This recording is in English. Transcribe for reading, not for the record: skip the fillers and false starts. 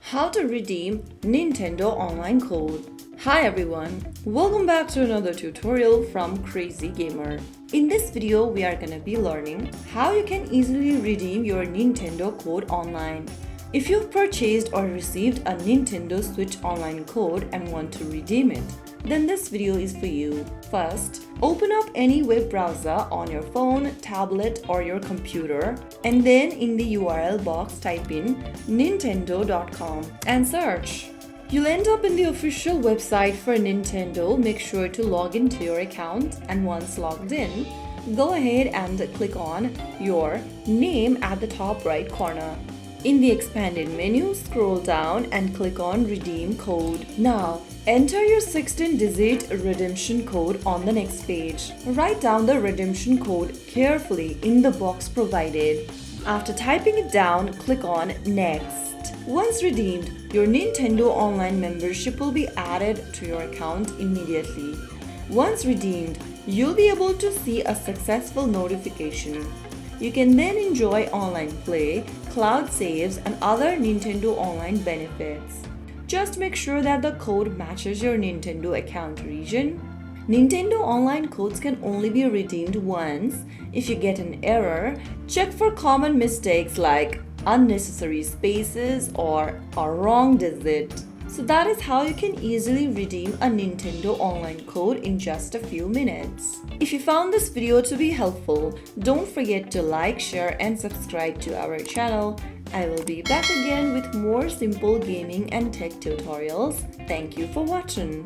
How to redeem Nintendo online code. Hi everyone, welcome back to another tutorial from Crazy Gamer. In this video, we are gonna be learning how you can easily redeem your Nintendo code online. If you've purchased or received a Nintendo Switch online code and want to redeem it, then this video is for you. First, open up any web browser on your phone, tablet, or your computer, and then in the URL box type in nintendo.com and search. You'll end up in the official website for Nintendo. Make sure to log into your account, and once logged in, go ahead and click on your name at the top right corner. In the expanded menu, scroll down and click on Redeem Code. Now, enter your 16-digit redemption code on the next page. Write down the redemption code carefully in the box provided. After typing it down, click on Next. Once redeemed, your Nintendo Online membership will be added to your account immediately. Once redeemed, you'll be able to see a successful notification. You can then enjoy online play, cloud saves, and other Nintendo Online benefits. Just make sure that the code matches your Nintendo account region. Nintendo Online codes can only be redeemed once. If you get an error, check for common mistakes like unnecessary spaces or a wrong digit. So that is how you can easily redeem a Nintendo Online code in just a few minutes. If you found this video to be helpful, don't forget to like, share, and subscribe to our channel. I will be back again with more simple gaming and tech tutorials. Thank you for watching.